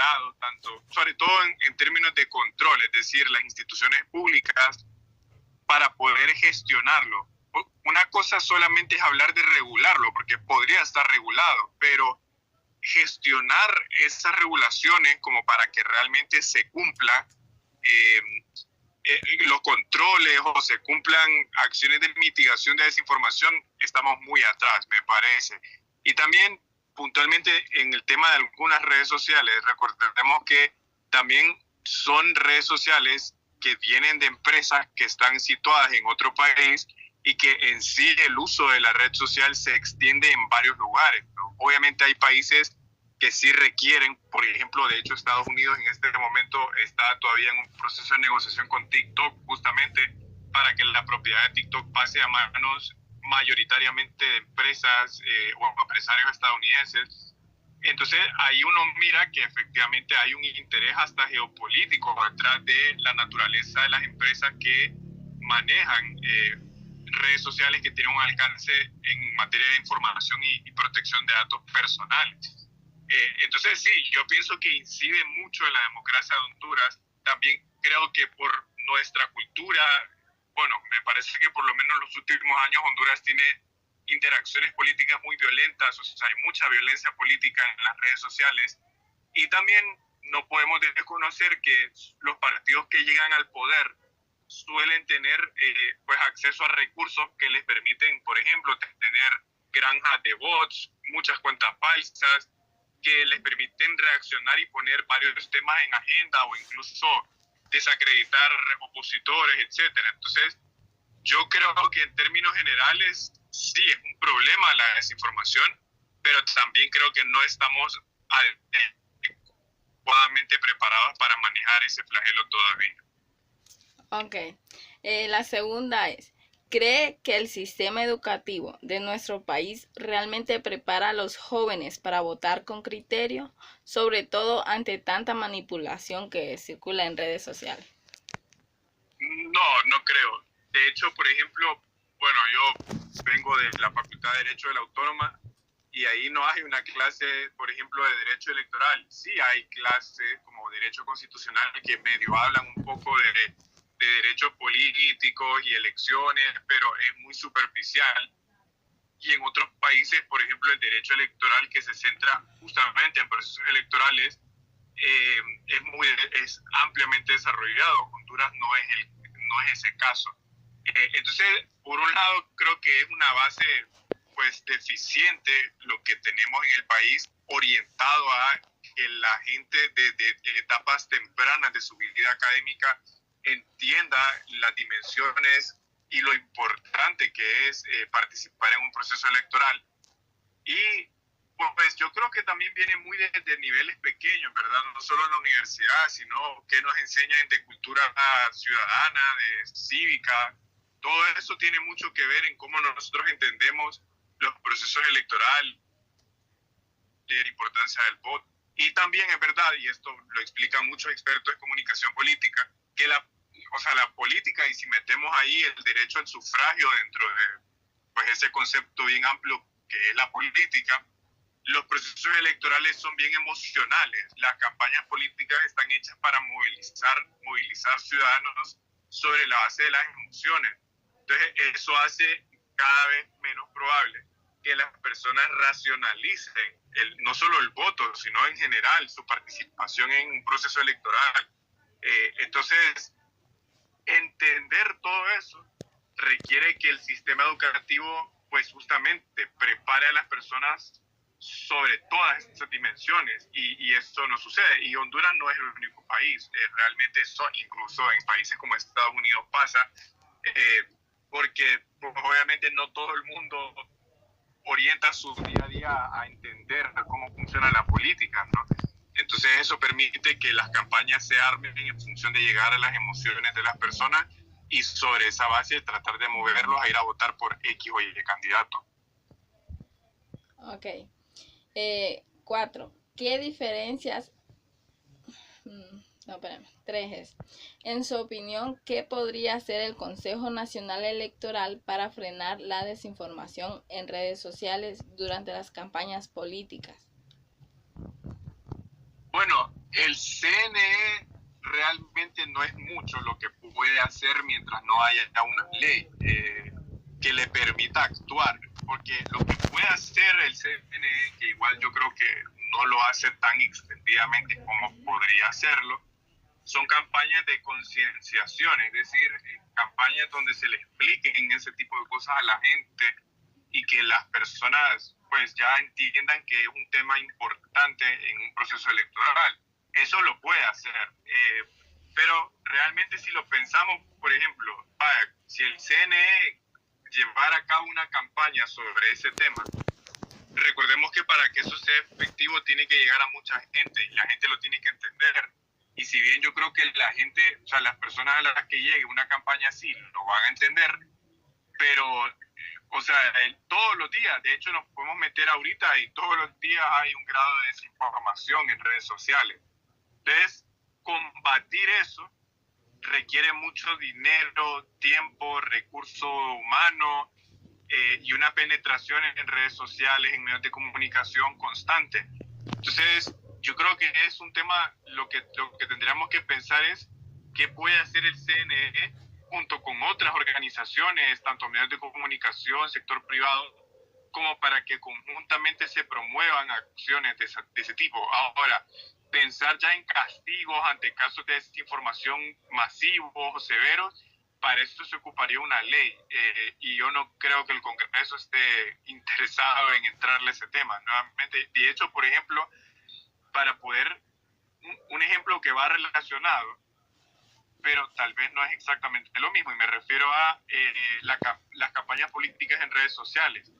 regulado, tanto, sobre todo en términos de control, es decir, las instituciones públicas para poder gestionarlo. Una cosa solamente es hablar de regularlo, porque podría estar regulado, pero gestionar esas regulaciones como para que realmente se cumpla los controles o se cumplan acciones de mitigación de desinformación, estamos muy atrás, me parece. Y también puntualmente en el tema de algunas redes sociales, recordemos que también son redes sociales que vienen de empresas que están situadas en otro país y que en sí el uso de la red social se extiende en varios lugares, ¿no? Obviamente hay países que sí requieren, por ejemplo, de hecho Estados Unidos en este momento está todavía en un proceso de negociación con TikTok justamente para que la propiedad de TikTok pase a manos mayoritariamente de empresas o empresarios estadounidenses. Entonces ahí uno mira que efectivamente hay un interés hasta geopolítico detrás de la naturaleza de las empresas que manejan redes sociales que tienen un alcance en materia de información y protección de datos personales. Entonces sí, yo pienso que incide mucho en la democracia de Honduras. También creo que por nuestra cultura, bueno, me parece que por lo menos en los últimos años Honduras tiene interacciones políticas muy violentas, o sea, hay mucha violencia política en las redes sociales. Y también no podemos desconocer que los partidos que llegan al poder suelen tener pues acceso a recursos que les permiten, por ejemplo, tener granjas de bots, muchas cuentas falsas, que les permiten reaccionar y poner varios temas en agenda o incluso desacreditar opositores, etcétera. Entonces, yo creo que en términos generales sí es un problema la desinformación, pero también creo que no estamos adecuadamente preparados para manejar ese flagelo todavía. Ok. La segunda es, ¿cree que el sistema educativo de nuestro país realmente prepara a los jóvenes para votar con criterio, sobre todo ante tanta manipulación que circula en redes sociales? No, no creo. De hecho, por ejemplo, bueno, yo vengo de la Facultad de Derecho de la Autónoma y ahí no hay una clase, por ejemplo, de derecho electoral. Sí hay clases como derecho constitucional que medio hablan un poco de derechos políticos y elecciones, pero es muy superficial. Y en otros países, por ejemplo, el derecho electoral que se centra justamente en procesos electorales es ampliamente desarrollado. Honduras no es ese caso. Entonces, por un lado, creo que es una base pues deficiente lo que tenemos en el país, orientado a que la gente de etapas tempranas de su vida académica entienda las dimensiones y lo importante que es participar en un proceso electoral. Y pues yo creo que también viene muy de niveles pequeños, ¿verdad? No solo en la universidad, sino que nos enseñan de cultura ciudadana, de cívica. Todo eso tiene mucho que ver en cómo nosotros entendemos los procesos electorales, la importancia del voto. Y también es verdad, y esto lo explican muchos expertos en comunicación política, que la política, y si metemos ahí el derecho al sufragio dentro de pues, ese concepto bien amplio que es la política, los procesos electorales son bien emocionales. Las campañas políticas están hechas para movilizar ciudadanos sobre la base de las emociones. Entonces, eso hace cada vez menos probable que las personas racionalicen no solo el voto, sino en general su participación en un proceso electoral. Entonces, entender todo eso requiere que el sistema educativo, pues justamente, prepare a las personas sobre todas esas dimensiones y eso no sucede. Y Honduras no es el único país, realmente eso incluso en países como Estados Unidos pasa, porque pues, obviamente no todo el mundo orienta su día a día a entender cómo funciona la política, ¿no? Entonces eso permite que las campañas se armen en función de llegar a las emociones de las personas y sobre esa base tratar de moverlos a ir a votar por X o Y candidato. Ok. 4. ¿Qué diferencias? No, espérame. 3 es. En su opinión, ¿qué podría hacer el Consejo Nacional Electoral para frenar la desinformación en redes sociales durante las campañas políticas? Bueno, no es mucho lo que puede hacer mientras no haya una ley que le permita actuar, porque lo que puede hacer el CNE, que igual yo creo que no lo hace tan extendidamente como podría hacerlo, son campañas de concienciación, es decir, campañas donde se le expliquen ese tipo de cosas a la gente y que las personas pues ya entiendan que es un tema importante en un proceso electoral. Eso lo puede hacer, pero realmente si lo pensamos, por ejemplo, si el CNE llevara a cabo una campaña sobre ese tema, recordemos que para que eso sea efectivo tiene que llegar a mucha gente y la gente lo tiene que entender. Y si bien yo creo que la gente, o sea, las personas a las que llegue una campaña así lo van a entender, pero, o sea, todos los días, de hecho nos podemos meter ahorita y todos los días hay un grado de desinformación en redes sociales. Entonces, combatir eso requiere mucho dinero, tiempo, recurso humano y una penetración en redes sociales, en medios de comunicación constante. Entonces, yo creo que es un tema, lo que tendríamos que pensar es qué puede hacer el CNE junto con otras organizaciones, tanto medios de comunicación, sector privado, como para que conjuntamente se promuevan acciones de ese tipo. Ahora, pensar ya en castigos ante casos de desinformación masivos o severos, para eso se ocuparía una ley y yo no creo que el Congreso esté interesado en entrarle a ese tema. Nuevamente, de hecho, por ejemplo, para poder, un ejemplo que va relacionado, pero tal vez no es exactamente lo mismo, y me refiero a las campañas políticas en redes sociales.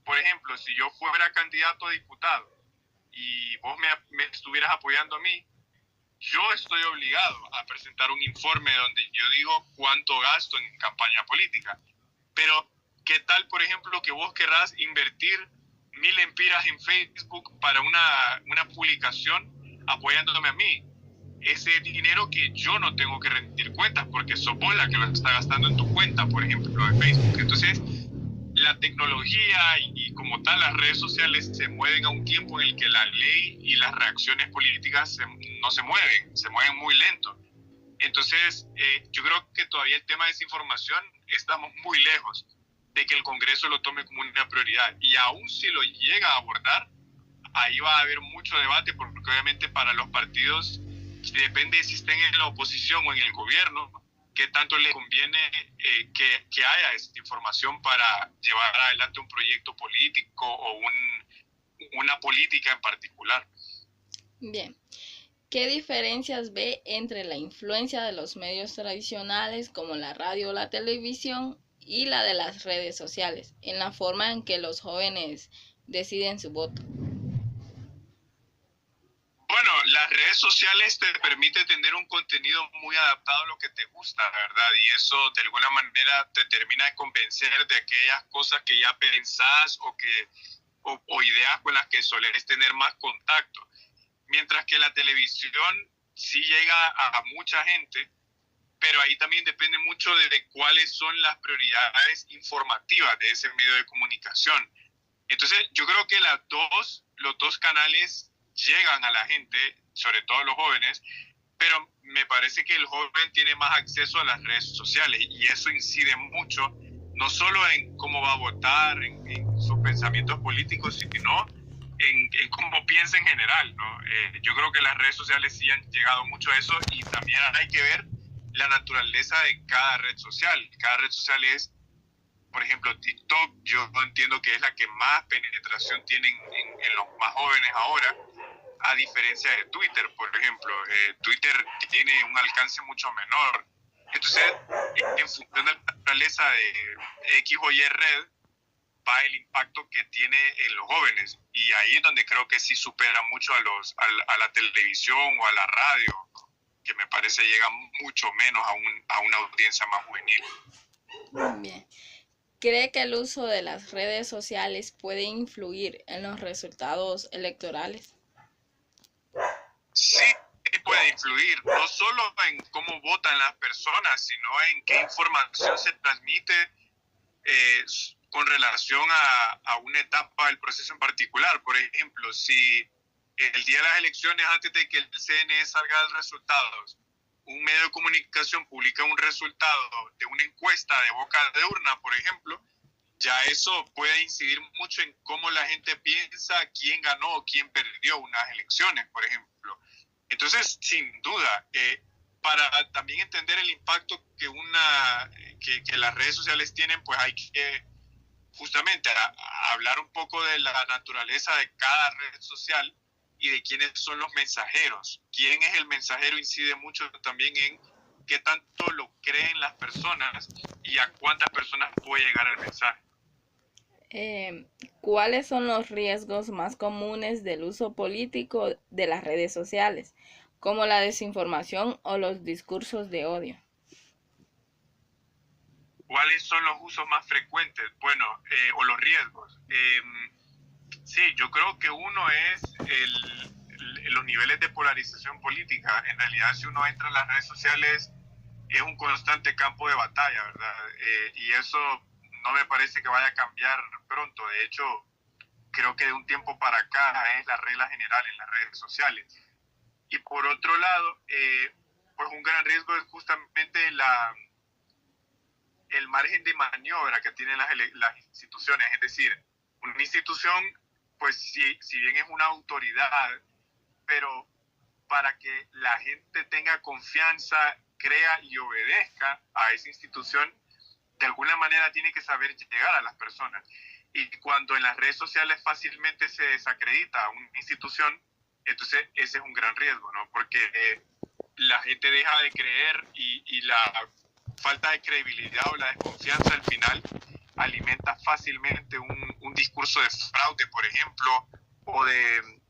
Por ejemplo, si yo fuera candidato a diputado y vos me estuvieras apoyando a mí, yo estoy obligado a presentar un informe donde yo digo cuánto gasto en campaña política. Pero, ¿qué tal, por ejemplo, que vos querrás invertir 1.000 empiras en Facebook para una publicación apoyándome a mí? Ese dinero que yo no tengo que rendir cuentas porque sos vos la que lo está gastando en tu cuenta, por ejemplo, de Facebook. Entonces, la tecnología y como tal las redes sociales se mueven a un tiempo en el que la ley y las reacciones políticas no se mueven muy lento. Entonces, yo creo que todavía el tema de desinformación estamos muy lejos de que el Congreso lo tome como una prioridad. Y aún si lo llega a abordar, ahí va a haber mucho debate, porque obviamente para los partidos depende si estén en la oposición o en el gobierno, qué tanto les conviene que haya esta información para llevar adelante un proyecto político o una política en particular. Bien. ¿Qué diferencias ve entre la influencia de los medios tradicionales como la radio o la televisión y la de las redes sociales en la forma en que los jóvenes deciden su voto? Bueno, las redes sociales te permiten tener un contenido muy adaptado a lo que te gusta, ¿verdad? Y eso de alguna manera te termina de convencer de aquellas cosas que ya pensás o ideas con las que solés tener más contacto. Mientras que la televisión sí llega a mucha gente, pero ahí también depende mucho de cuáles son las prioridades informativas de ese medio de comunicación. Entonces, yo creo que los dos canales llegan a la gente, sobre todo a los jóvenes, pero me parece que el joven tiene más acceso a las redes sociales y eso incide mucho, no solo en cómo va a votar, en sus pensamientos políticos, sino en cómo piensa en general, ¿no? Yo creo que las redes sociales sí han llegado mucho a eso y también hay que ver la naturaleza de cada red social. Cada red social es, por ejemplo, TikTok, yo entiendo que es la que más penetración tiene en los más jóvenes ahora, a diferencia de Twitter, por ejemplo. Twitter tiene un alcance mucho menor. Entonces, en función de la naturaleza de X o Y red, va el impacto que tiene en los jóvenes. Y ahí es donde creo que sí supera mucho a la televisión o a la radio, que me parece llega mucho menos a una audiencia más juvenil. Bien. ¿Cree que el uso de las redes sociales puede influir en los resultados electorales? Sí, puede influir, no solo en cómo votan las personas, sino en qué información se transmite con relación a una etapa del proceso en particular. Por ejemplo, si el día de las elecciones, antes de que el CNE salga de los resultados, un medio de comunicación publica un resultado de una encuesta de boca de urna, por ejemplo, ya eso puede incidir mucho en cómo la gente piensa quién ganó o quién perdió unas elecciones, por ejemplo. Entonces, sin duda, para también entender el impacto que las redes sociales tienen, pues hay que justamente hablar un poco de la naturaleza de cada red social y de quiénes son los mensajeros. Quién es el mensajero incide mucho también en qué tanto lo creen las personas y a cuántas personas puede llegar el mensaje. ¿Cuáles son los riesgos más comunes del uso político de las redes sociales, como la desinformación o los discursos de odio? ¿Cuáles son los usos más frecuentes? Bueno, o los riesgos. Sí, yo creo que uno es los niveles de polarización política. En realidad, si uno entra en las redes sociales, es un constante campo de batalla, ¿verdad? Y eso no me parece que vaya a cambiar pronto. De hecho, creo que de un tiempo para acá es la regla general en las redes sociales. Y por otro lado, pues un gran riesgo es justamente el margen de maniobra que tienen las instituciones. Es decir, una institución, pues si bien es una autoridad, pero para que la gente tenga confianza, crea y obedezca a esa institución, de alguna manera tiene que saber llegar a las personas. Y cuando en las redes sociales fácilmente se desacredita a una institución, entonces ese es un gran riesgo, ¿no? Porque la gente deja de creer y la falta de credibilidad o la desconfianza al final alimenta fácilmente un discurso de fraude, por ejemplo,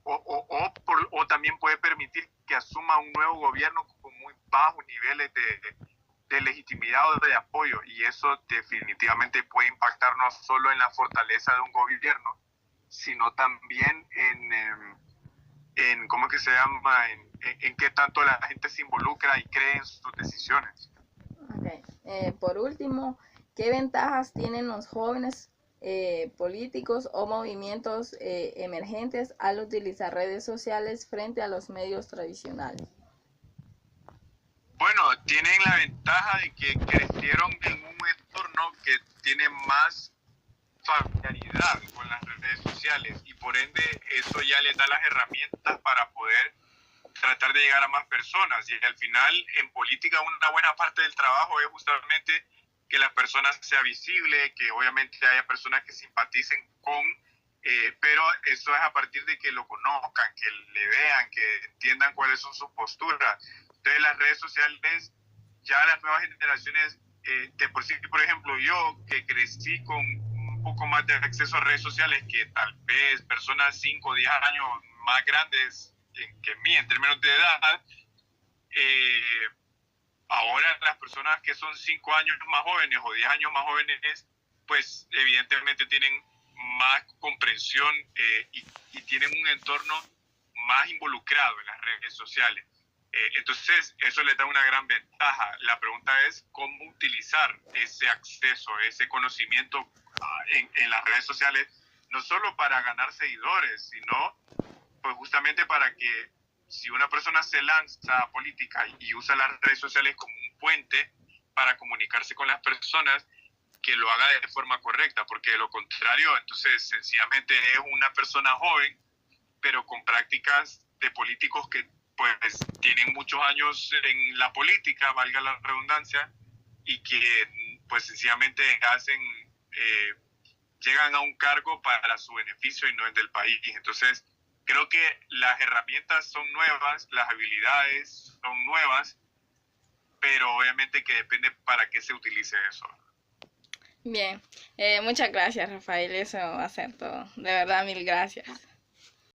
o también puede permitir que asuma un nuevo gobierno con muy bajos niveles de legitimidad o de apoyo, y eso definitivamente puede impactar no solo en la fortaleza de un gobierno, sino también en ¿cómo que se llama? En qué tanto la gente se involucra y cree en sus decisiones. Okay. Por último, ¿qué ventajas tienen los jóvenes políticos o movimientos emergentes al utilizar redes sociales frente a los medios tradicionales? Bueno, tienen la ventaja de que crecieron en un entorno que tiene más familiaridad con las redes sociales y por ende eso ya les da las herramientas para poder tratar de llegar a más personas. Y al final en política una buena parte del trabajo es justamente que las personas sea visible, que obviamente haya personas que simpaticen con, pero eso es a partir de que lo conozcan, que le vean, que entiendan cuáles son sus posturas. Entonces las redes sociales, ya las nuevas generaciones, de por sí, por ejemplo, yo que crecí con un poco más de acceso a redes sociales que tal vez personas 5 o 10 años más grandes que mí en términos de edad, ahora las personas que son 5 años más jóvenes o 10 años más jóvenes, pues evidentemente tienen más comprensión y tienen un entorno más involucrado en las redes sociales. Entonces, eso les da una gran ventaja. La pregunta es cómo utilizar ese acceso, ese conocimiento en las redes sociales, no solo para ganar seguidores, sino pues justamente para que si una persona se lanza a política y usa las redes sociales como un puente para comunicarse con las personas, que lo haga de forma correcta, porque de lo contrario, entonces sencillamente es una persona joven, pero con prácticas de políticos que pues tienen muchos años en la política, valga la redundancia, y que pues sencillamente llegan a un cargo para su beneficio y no el del país. Entonces, creo que las herramientas son nuevas, las habilidades son nuevas, pero obviamente que depende para qué se utilice eso. Bien, muchas gracias, Rafael, eso va a ser todo. De verdad, mil gracias.